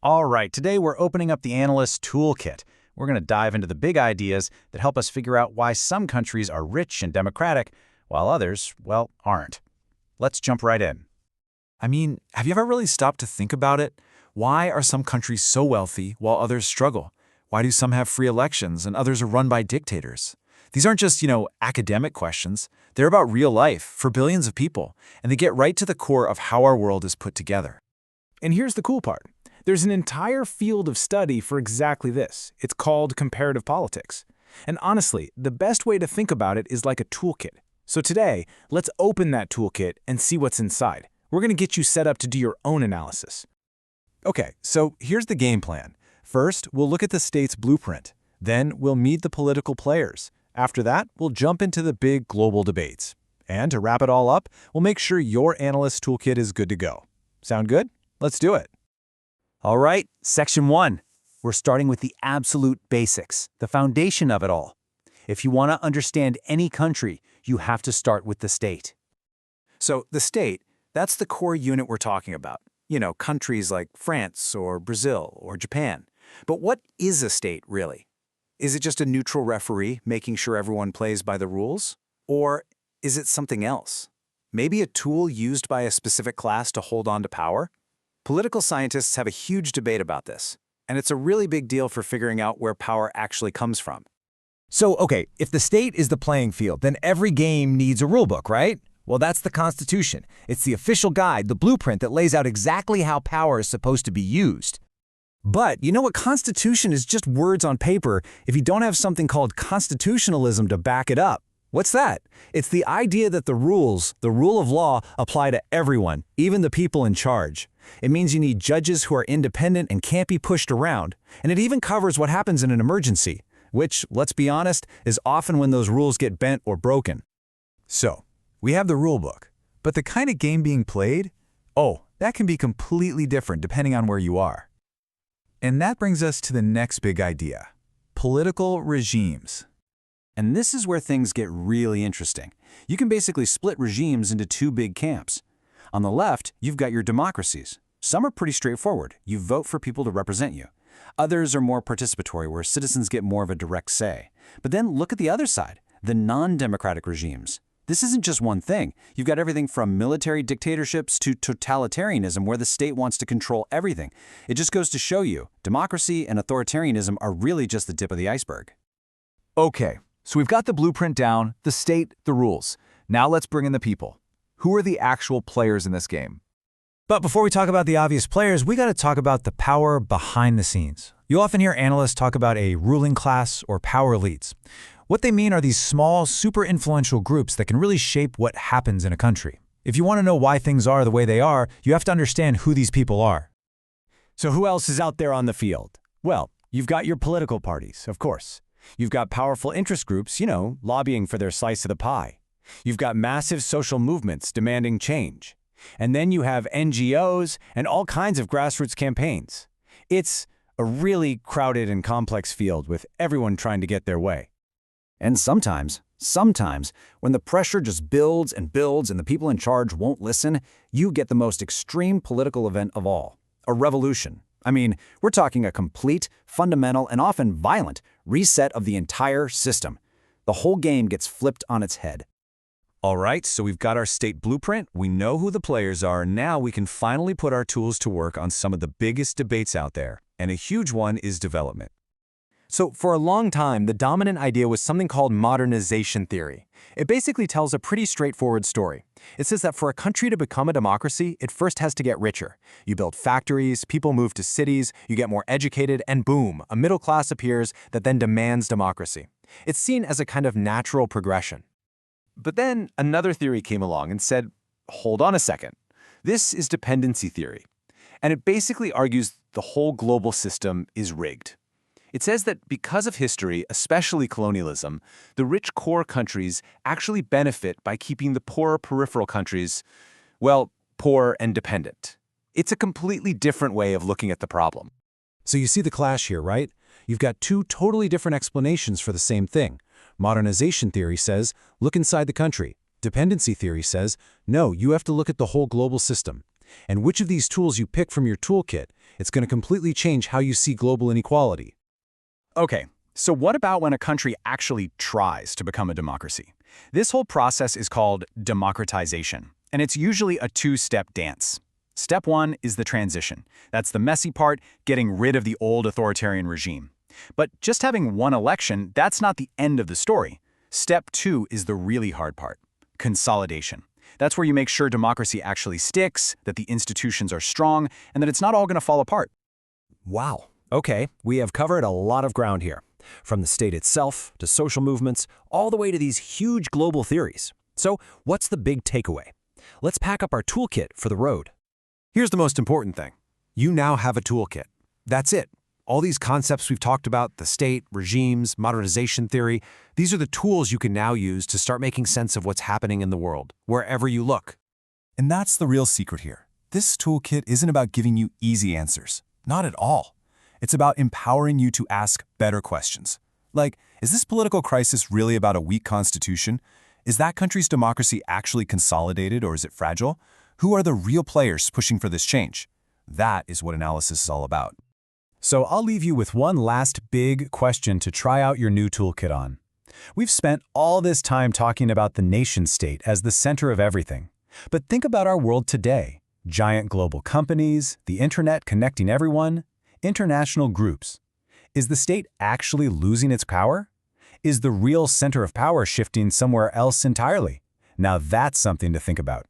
All right, today we're opening up the Analyst Toolkit. We're going to dive into the big ideas that help us figure out why some countries are rich and democratic, while others, well, aren't. Let's jump right in. Have you ever really stopped to think about it? Why are some countries so wealthy while others struggle? Why do some have free elections and others are run by dictators? These aren't just, academic questions. They're about real life for billions of people, and they get right to the core of how our world is put together. And here's the cool part. There's an entire field of study for exactly this. It's called Comparative Politics. And honestly, the best way to think about it is like a toolkit. So today, let's open that toolkit and see what's inside. We're going to get you set up to do your own analysis. Okay, so here's the game plan. First, we'll look at the state's blueprint. Then we'll meet the political players. After that, we'll jump into the big global debates. And to wrap it all up, we'll make sure your analyst toolkit is good to go. Sound good? Let's do it. All right, Section 1. We're starting with the absolute basics, the foundation of it all. If you want to understand any country, you have to start with the state. So the state, that's the core unit we're talking about. Countries like France or Brazil or Japan. But what is a state, really? Is it just a neutral referee making sure everyone plays by the rules? Or is it something else? Maybe a tool used by a specific class to hold on to power? Political scientists have a huge debate about this, and it's a really big deal for figuring out where power actually comes from. So, okay, if the state is the playing field, then every game needs a rulebook, right? Well, that's the Constitution. It's the official guide, the blueprint that lays out exactly how power is supposed to be used. But you know what? Constitution is just words on paper if you don't have something called constitutionalism to back it up. What's that? It's the idea that the rules, the rule of law, apply to everyone, even the people in charge. It means you need judges who are independent and can't be pushed around. And it even covers what happens in an emergency, which, let's be honest, is often when those rules get bent or broken. So, we have the rule book, but the kind of game being played? Oh, that can be completely different depending on where you are. And that brings us to the next big idea, political regimes. And this is where things get really interesting. You can basically split regimes into two big camps. On the left, you've got your democracies. Some are pretty straightforward. You vote for people to represent you. Others are more participatory, where citizens get more of a direct say. But then look at the other side, the non-democratic regimes. This isn't just one thing. You've got everything from military dictatorships to totalitarianism, where the state wants to control everything. It just goes to show you, democracy and authoritarianism are really just the tip of the iceberg. Okay, so we've got the blueprint down, the state, the rules. Now let's bring in the people. Who are the actual players in this game? But before we talk about the obvious players, we got to talk about the power behind the scenes. You often hear analysts talk about a ruling class or power elites. What they mean are these small, super influential groups that can really shape what happens in a country. If you want to know why things are the way they are, you have to understand who these people are. So who else is out there on the field? Well, you've got your political parties, of course. You've got powerful interest groups, lobbying for their slice of the pie. You've got massive social movements demanding change. And then you have NGOs and all kinds of grassroots campaigns. It's a really crowded and complex field with everyone trying to get their way. And sometimes, when the pressure just builds and builds and the people in charge won't listen, you get the most extreme political event of all, a revolution. We're talking a complete, fundamental, and often violent reset of the entire system. The whole game gets flipped on its head. All right, so we've got our state blueprint, we know who the players are, now we can finally put our tools to work on some of the biggest debates out there, and a huge one is development. So for a long time, the dominant idea was something called modernization theory. It basically tells a pretty straightforward story. It says that for a country to become a democracy, it first has to get richer. You build factories, people move to cities, you get more educated, and boom, a middle class appears that then demands democracy. It's seen as a kind of natural progression. But then another theory came along and said, hold on a second. This is dependency theory. And it basically argues the whole global system is rigged. It says that because of history, especially colonialism, the rich core countries actually benefit by keeping the poorer peripheral countries, poor and dependent. It's a completely different way of looking at the problem. So you see the clash here, right? You've got two totally different explanations for the same thing. Modernization theory says, look inside the country. Dependency theory says, no, you have to look at the whole global system. And which of these tools you pick from your toolkit, it's going to completely change how you see global inequality. Okay, so what about when a country actually tries to become a democracy? This whole process is called democratization, and it's usually a two-step dance. Step one is the transition. That's the messy part, getting rid of the old authoritarian regime. But just having one election, that's not the end of the story. Step two is the really hard part, consolidation. That's where you make sure democracy actually sticks, that the institutions are strong, and that it's not all going to fall apart. Wow. Okay, we have covered a lot of ground here, from the state itself to social movements, all the way to these huge global theories. So, what's the big takeaway? Let's pack up our toolkit for the road. Here's the most important thing. You now have a toolkit. That's it. All these concepts we've talked about, the state, regimes, modernization theory, these are the tools you can now use to start making sense of what's happening in the world, wherever you look. And that's the real secret here. This toolkit isn't about giving you easy answers. Not at all. It's about empowering you to ask better questions. Like, is this political crisis really about a weak constitution? Is that country's democracy actually consolidated, or is it fragile? Who are the real players pushing for this change? That is what analysis is all about. So I'll leave you with one last big question to try out your new toolkit on. We've spent all this time talking about the nation-state as the center of everything. But think about our world today. Giant global companies, the internet connecting everyone, international groups. Is the state actually losing its power? Is the real center of power shifting somewhere else entirely? Now that's something to think about.